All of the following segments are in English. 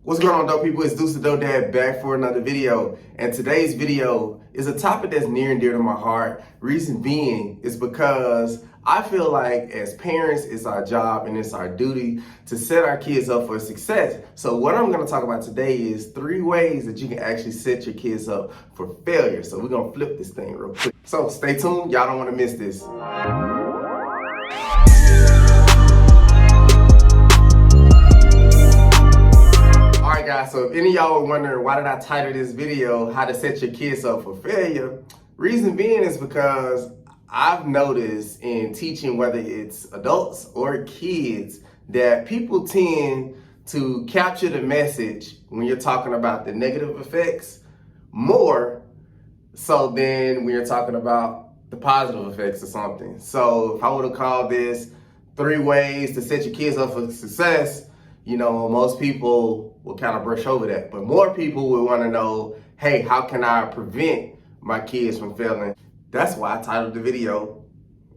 What's going on, dope people? It's Deuce the Dope Dad back for another video. And today's video is a topic that's near and dear to my heart. Reason being is because I feel like as parents, it's our job and it's our duty to set our kids up for success. So what I'm going to talk about today is 3 ways that you can actually set your kids up for failure. So we're going to flip this thing real quick. So stay tuned. Y'all don't want to miss this. Alright guys, so if any of y'all were wondering why did I title this video, how to set your kids up for failure, reason being is because I've noticed in teaching, whether it's adults or kids, that people tend to capture the message when you're talking about the negative effects more so than when you're talking about the positive effects of something. So if I would have called this 3 ways to set your kids up for success, you know, most people will kind of brush over that. But more people will want to know, hey, how can I prevent my kids from failing? That's why I titled the video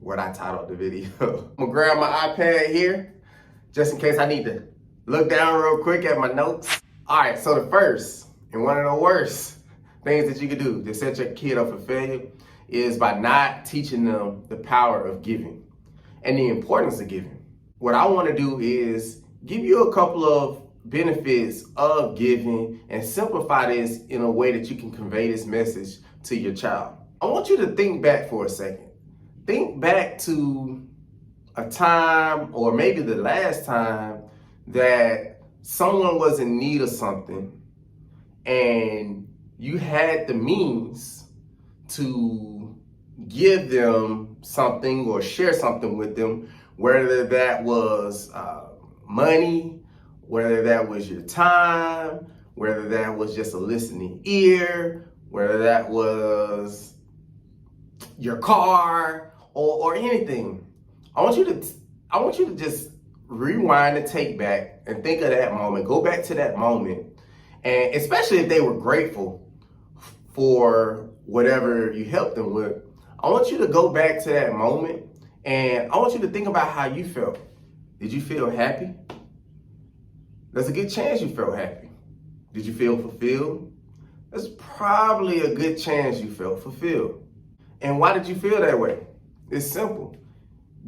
what I titled the video. I'm gonna grab my iPad here, just in case I need to look down real quick at my notes. All right, so the first and one of the worst things that you can do to set your kid up for failure is by not teaching them the power of giving and the importance of giving. What I want to do is give you a couple of benefits of giving and simplify this in a way that you can convey this message to your child. I want you to think back for a second. Think back to a time, or maybe the last time, that someone was in need of something and you had the means to give them something or share something with them, whether that was money, whether that was your time, whether that was just a listening ear, whether that was your car or anything. I want you to just rewind and take back and think of that moment. Go back to that moment, and especially if they were grateful for whatever you helped them with, I want you to go back to that moment and I want you to think about how you felt. Did you feel happy? There's a good chance you felt happy. Did you feel fulfilled? There's probably a good chance you felt fulfilled. And why did you feel that way? It's simple.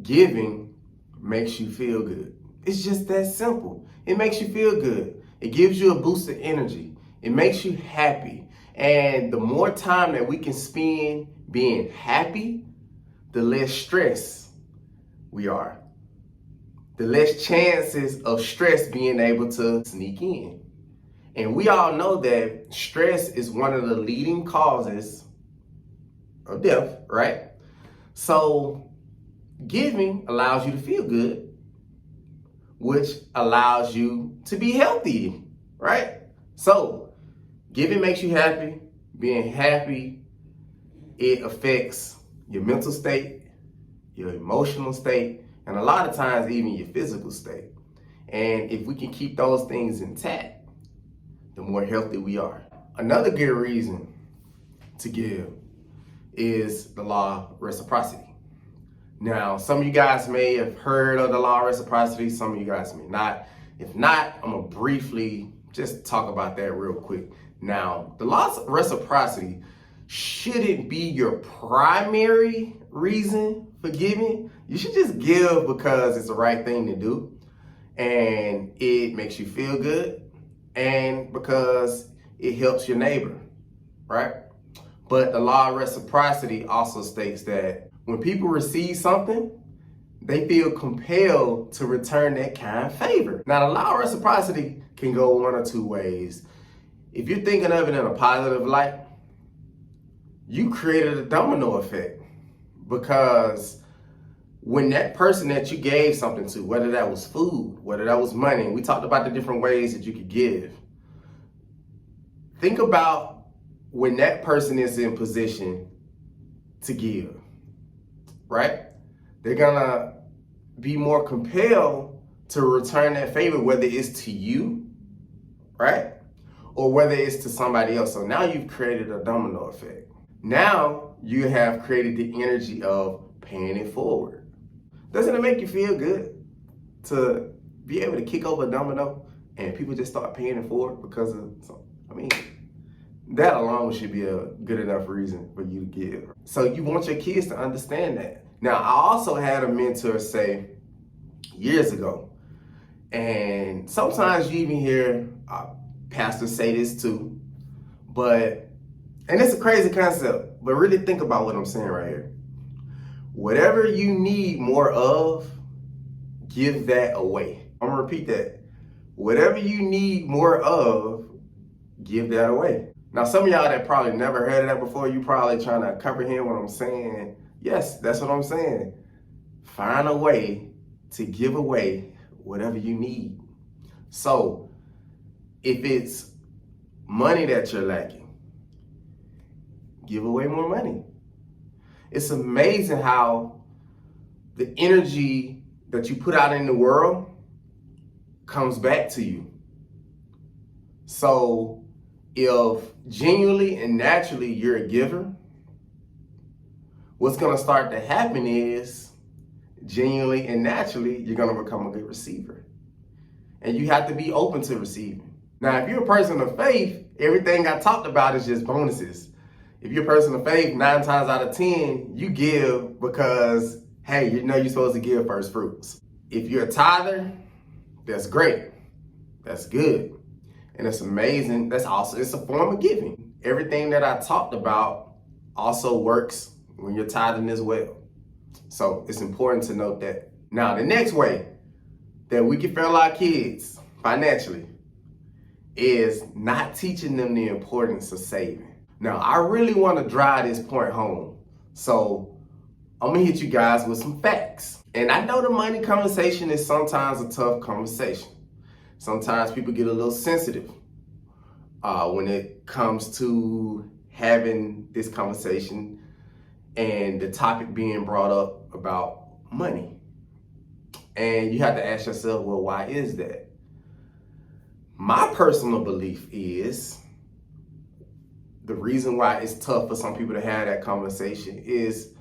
Giving makes you feel good. It's just that simple. It makes you feel good. It gives you a boost of energy. It makes you happy. And the more time that we can spend being happy, the less stress we are. The less chances of stress being able to sneak in. And we all know that stress is one of the leading causes of death, right? So giving allows you to feel good, which allows you to be healthy, right? So giving makes you happy. Being happy, it affects your mental state, your emotional state, and a lot of times even your physical state. And if we can keep those things intact, the more healthy we are. Another good reason to give is the law of reciprocity. Now, some of you guys may have heard of the law of reciprocity, some of you guys may not. If not, I'm gonna briefly just talk about that real quick. Now, the law of reciprocity shouldn't be your primary reason for giving. You should just give because it's the right thing to do and it makes you feel good and because it helps your neighbor, right? But the law of reciprocity also states that when people receive something, they feel compelled to return that kind favor. Now, the law of reciprocity can go one or 2 ways. If you're thinking of it in a positive light, you created a domino effect, because when that person that you gave something to, whether that was food, whether that was money, we talked about the different ways that you could give. Think about when that person is in position to give, right? They're gonna be more compelled to return that favor, whether it's to you, right? Or whether it's to somebody else. So now you've created a domino effect. Now you have created the energy of paying it forward. Doesn't it make you feel good to be able to kick over a domino and people just start paying it forward because of, I mean, that alone should be a good enough reason for you to give. So you want your kids to understand that. Now, I also had a mentor say years ago, and sometimes you even hear pastors say this too, and it's a crazy concept, but really think about what I'm saying right here. Whatever you need more of, give that away. I'm gonna repeat that. Whatever you need more of, give that away. Now, some of y'all that probably never heard of that before, you probably trying to comprehend what I'm saying. Yes, that's what I'm saying. Find a way to give away whatever you need. So, if it's money that you're lacking, give away more money. It's amazing how the energy that you put out in the world comes back to you. So if genuinely and naturally you're a giver, what's gonna start to happen is genuinely and naturally you're gonna become a good receiver. And you have to be open to receiving. Now, if you're a person of faith, everything I talked about is just bonuses. If you're a person of faith, 9 times out of 10, you give because, hey, you know you're supposed to give first fruits. If you're a tither, that's great. That's good. And it's amazing. It's a form of giving. Everything that I talked about also works when you're tithing as well. So it's important to note that. Now, the next way that we can fail our kids financially is not teaching them the importance of saving. Now, I really want to drive this point home. So I'm going to hit you guys with some facts. And I know the money conversation is sometimes a tough conversation. Sometimes people get a little sensitive when it comes to having this conversation and the topic being brought up about money. And you have to ask yourself, well, why is that? My personal belief is the reason why it's tough for some people to have that conversation is,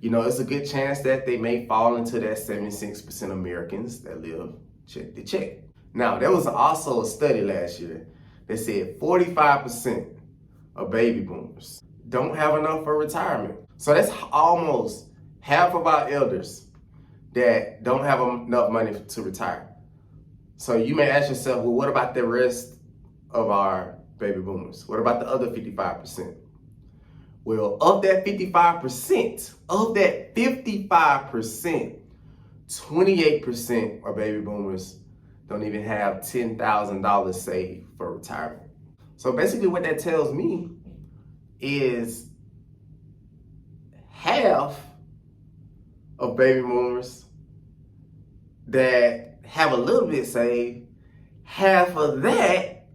it's a good chance that they may fall into that 76% Americans that live check to check. Now, there was also a study last year that said 45% of baby boomers don't have enough for retirement. So that's almost half of our elders that don't have enough money to retire. So you may ask yourself, well, what about the rest of our baby boomers? What about the other 55%? Well, of that 55%, 28% of baby boomers don't even have $10,000 saved for retirement. So basically what that tells me is half of baby boomers that have a little bit saved, half of that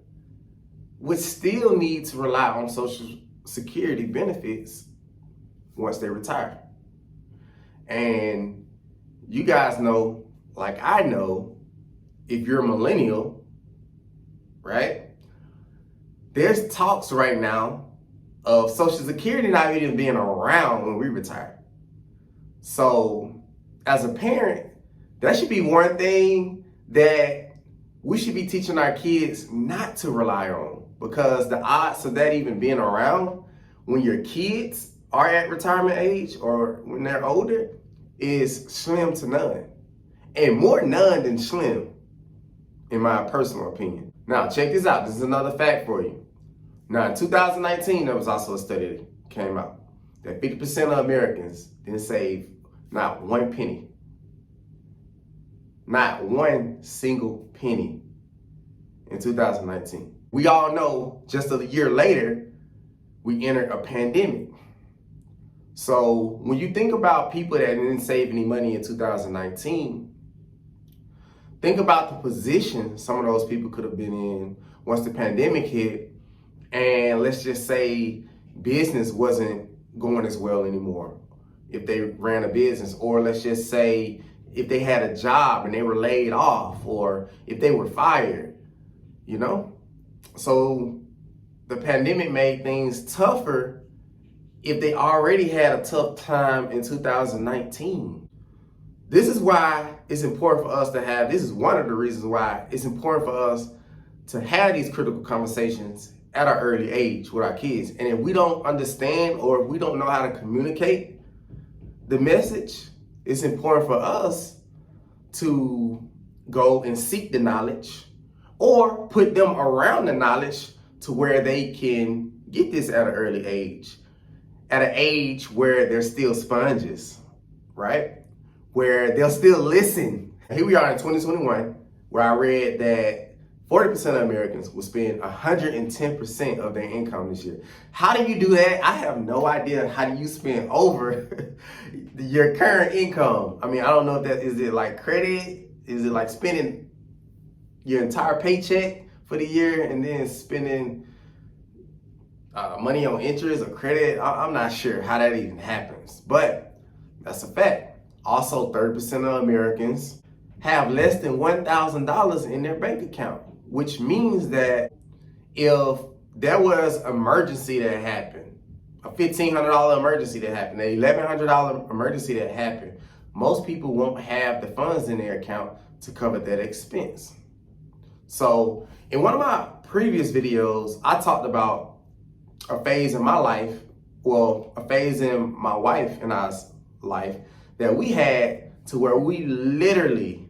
would still need to rely on Social Security benefits once they retire. And you guys know, like I know, if you're a millennial, right? There's talks right now of Social Security not even being around when we retire. So as a parent, that should be one thing that we should be teaching our kids not to rely on, because the odds of that even being around when your kids are at retirement age or when they're older is slim to none. And more none than slim, in my personal opinion. Now, check this out. This is another fact for you. Now, in 2019, there was also a study that came out that 50% of Americans didn't save not one penny. Not one single penny in 2019. We all know just a year later, we entered a pandemic. So when you think about people that didn't save any money in 2019, think about the position some of those people could have been in once the pandemic hit, and let's just say business wasn't going as well anymore if they ran a business, or let's just say if they had a job and they were laid off, or if they were fired, So the pandemic made things tougher if they already had a tough time in 2019. This is why it's important for us to have, this is one of the reasons why it's important for us to have these critical conversations at our early age with our kids. And if we don't understand or if we don't know how to communicate the message, it's important for us to go and seek the knowledge or put them around the knowledge to where they can get this at an early age, at an age where they're still sponges, right? Where they'll still listen. Here we are in 2021, where I read that 40% of Americans will spend 110% of their income this year. How do you do that? I have no idea. How do you spend over your current income? I mean, I don't know if that, is it like credit? Is it like spending your entire paycheck for the year and then spending money on interest or credit? I'm not sure how that even happens, but that's a fact. Also, 30% of Americans have less than $1,000 in their bank account, which means that if there was an emergency that happened, a $1,500 emergency that happened, an $1,100 emergency that happened, most people won't have the funds in their account to cover that expense. So in one of my previous videos, I talked about a phase in my life, well, a phase in my wife and I's life that we had to where we literally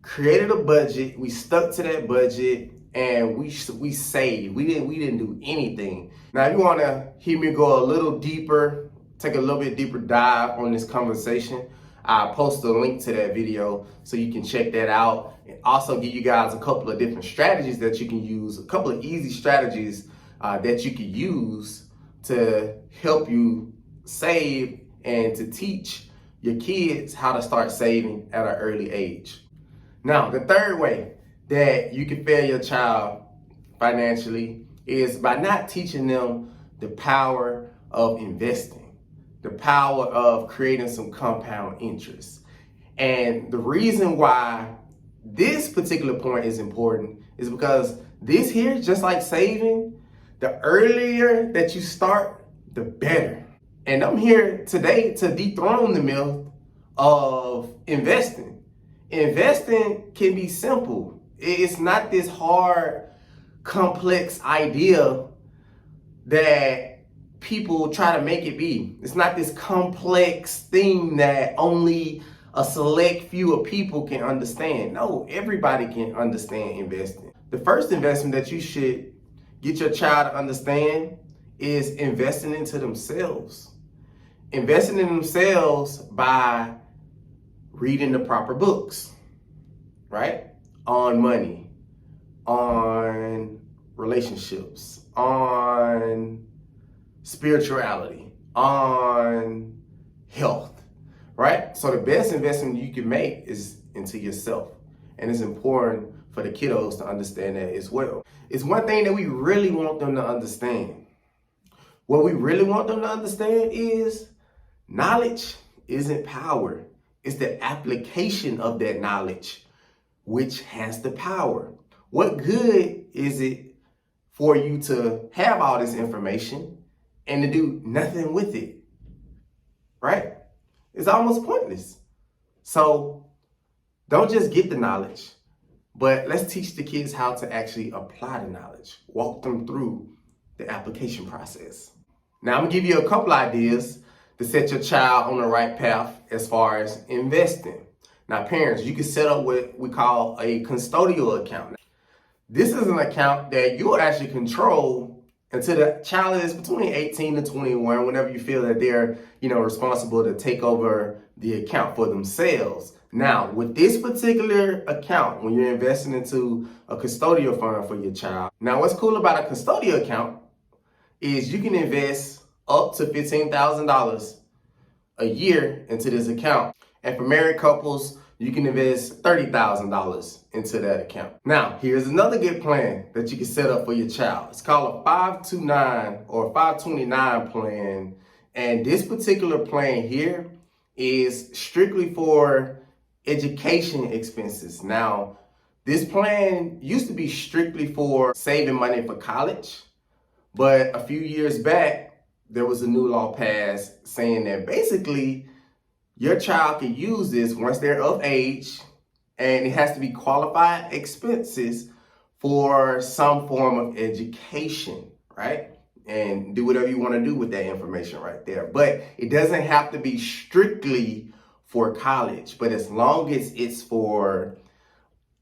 created a budget, we stuck to that budget, and we saved. We didn't do anything. Now, if you want to hear me go a little deeper, take a little bit deeper dive on this conversation, I'll post a link to that video so you can check that out, and also give you guys a couple of different strategies that you can use, a couple of easy strategies that you can use to help you save and to teach your kids how to start saving at an early age. Now, the third way that you can fail your child financially is by not teaching them the power of investing, the power of creating some compound interest. And the reason why this particular point is important is because this here, just like saving, the earlier that you start, the better. And I'm here today to dethrone the myth of investing. Investing can be simple. It's not this hard, complex idea that people try to make it be. It's not this complex thing that only a select few of people can understand. No, everybody can understand investing. The first investment that you should get your child to understand is investing into themselves. Investing in themselves by reading the proper books, right? On money, on relationships, on spirituality, on health, right? So the best investment you can make is into yourself. And it's important for the kiddos to understand that as well. It's one thing that we really want them to understand. What we really want them to understand is knowledge isn't power. It's the application of that knowledge which has the power. What good is it for you to have all this information and to do nothing with it, right? It's almost pointless. So don't just get the knowledge, but let's teach the kids how to actually apply the knowledge, walk them through the application process. Now I'm gonna give you a couple ideas to set your child on the right path as far as investing. Now parents, you can set up what we call a custodial account. This is an account that you'll actually control until the child is between 18 to 21, whenever you feel that they're, responsible to take over the account for themselves. Now, with this particular account, when you're investing into a custodial fund for your child, now what's cool about a custodial account is you can invest up to $15,000 a year into this account. And for married couples, you can invest $30,000 into that account. Now, here's another good plan that you can set up for your child. It's called a 529 or 529 plan. And this particular plan here is strictly for education expenses. Now, this plan used to be strictly for saving money for college, but a few years back, there was a new law passed saying that basically Your child can use this once they're of age, and it has to be qualified expenses for some form of education, right? And do whatever you want to do with that information right there. But it doesn't have to be strictly for college, but as long as it's for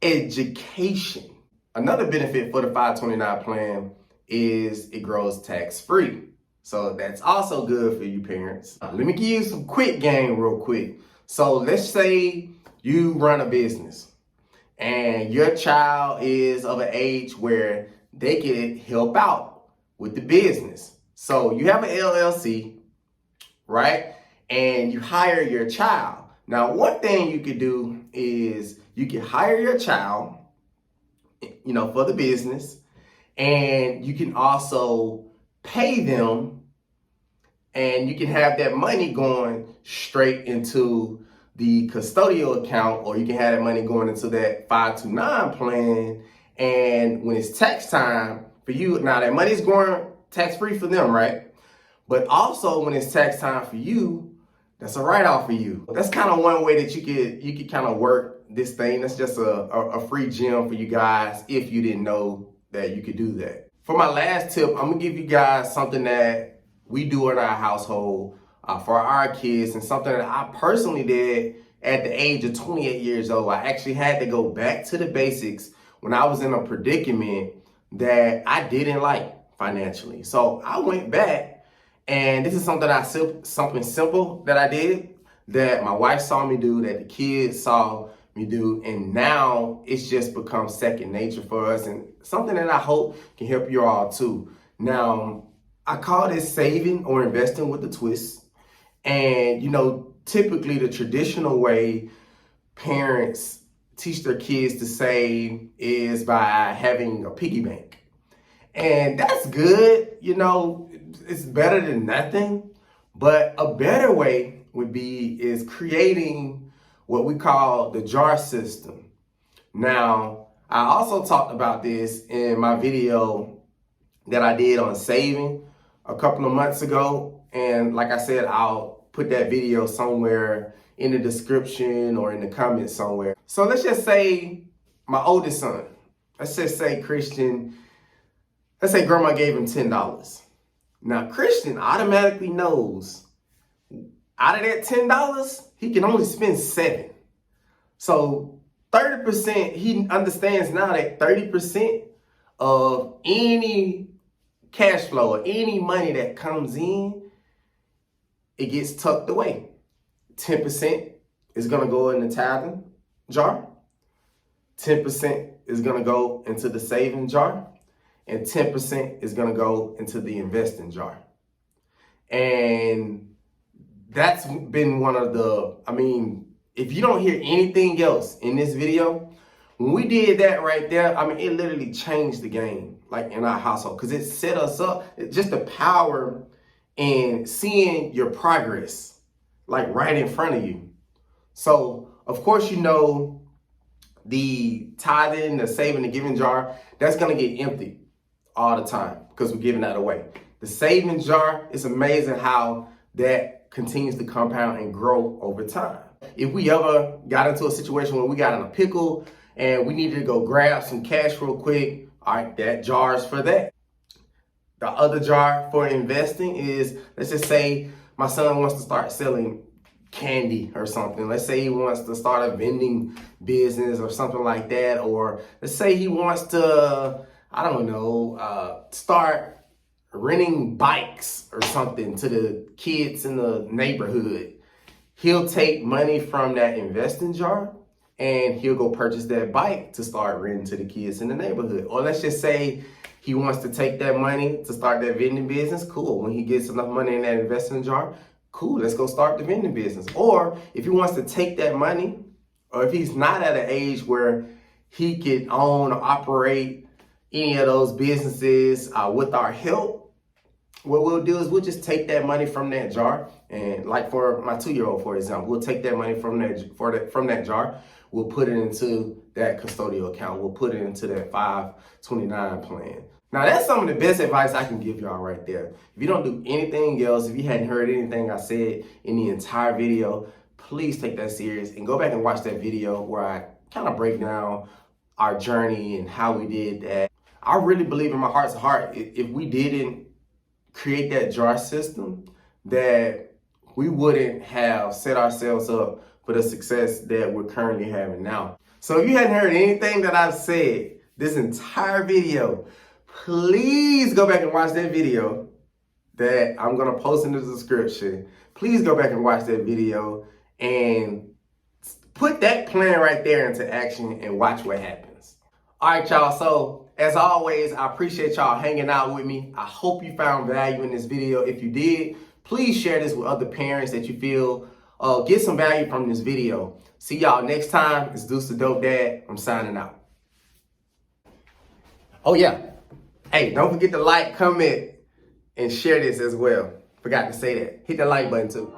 education. Another benefit for the 529 plan is it grows tax-free. So that's also good for you parents. Let me give you some quick game real quick. So let's say you run a business and your child is of an age where they can help out with the business. So you have an LLC, right? And you hire your child. Now, one thing you could do is you can hire your child, for the business, and you can also pay them, and you can have that money going straight into the custodial account, or you can have that money going into that 529 plan. And when it's tax time for you, now that money's going tax-free for them, right? But also when it's tax time for you, that's a write-off for you. That's kind of one way that you could kind of work this thing. That's just a free gem for you guys if you didn't know that you could do that. For my last tip, I'm gonna give you guys something that we do in our household for our kids, and something that I personally did at the age of 28 years old. I actually had to go back to the basics when I was in a predicament that I didn't like financially. So I went back, and this is something simple that I did, that my wife saw me do, that the kids saw me do, and now it's just become second nature for us, and something that I hope can help you all too. Now, I call this saving or investing with a twist. And typically the traditional way parents teach their kids to save is by having a piggy bank. And that's good, it's better than nothing. But a better way is creating what we call the jar system. Now, I also talked about this in my video that I did on saving a couple of months ago. And like I said, I'll put that video somewhere in the description or in the comments somewhere. So let's just say my oldest son, let's just say Christian, let's say grandma gave him $10. Now Christian automatically knows out of that $10, he can only spend $7. So 30%, he understands now that 30% of any cash flow or any money that comes in, it gets tucked away. 10% is going to go in the tithing jar. 10% is going to go into the saving jar. And 10% is going to go into the investing jar. And that's been one of if you don't hear anything else in this video, when we did that right there, it literally changed the game, like in our household, because it set us up. Just the power in seeing your progress, like right in front of you. So, of course, the tithing, the saving, the giving jar, that's going to get empty all the time because we're giving that away. The saving jar, it's amazing how that continues to compound and grow over time. If we ever got into a situation where we got in a pickle and we needed to go grab some cash real quick, all right, that jar is for that. The other jar for investing is, let's just say my son wants to start selling candy or something. Let's say he wants to start a vending business or something like that. Or let's say he wants to, start renting bikes or something to the kids in the neighborhood. He'll take money from that investing jar and he'll go purchase that bike to start renting to the kids in the neighborhood. Or let's just say he wants to take that money to start that vending business. Cool. When he gets enough money in that investment jar, cool, let's go start the vending business. Or if he wants to take that money, or if he's not at an age where he can own or operate any of those businesses with our help, what we'll do is we'll just take that money from that jar. And like for my 2-year-old, for example, we'll take that money from that jar. We'll put it into that custodial account. We'll put it into that 529 plan. Now, that's some of the best advice I can give y'all right there. If you don't do anything else, if you hadn't heard anything I said in the entire video, please take that serious and go back and watch that video where I kind of break down our journey and how we did that. I really believe in my heart's heart, if we didn't create that jar system, that we wouldn't have set ourselves up for the success that we're currently having now. So if you hadn't heard anything that I've said this entire video, please go back and watch that video that I'm gonna post in the description. Please go back and watch that video and put that plan right there into action and watch what happens. All right, y'all. So as always, I appreciate y'all hanging out with me. I hope you found value in this video. If you did, please share this with other parents that you feel get some value from this video. See y'all next time. It's Deuce the Dope Dad. I'm signing out. Oh yeah. Hey, don't forget to like, comment, and share this as well. Forgot to say that. Hit the like button too.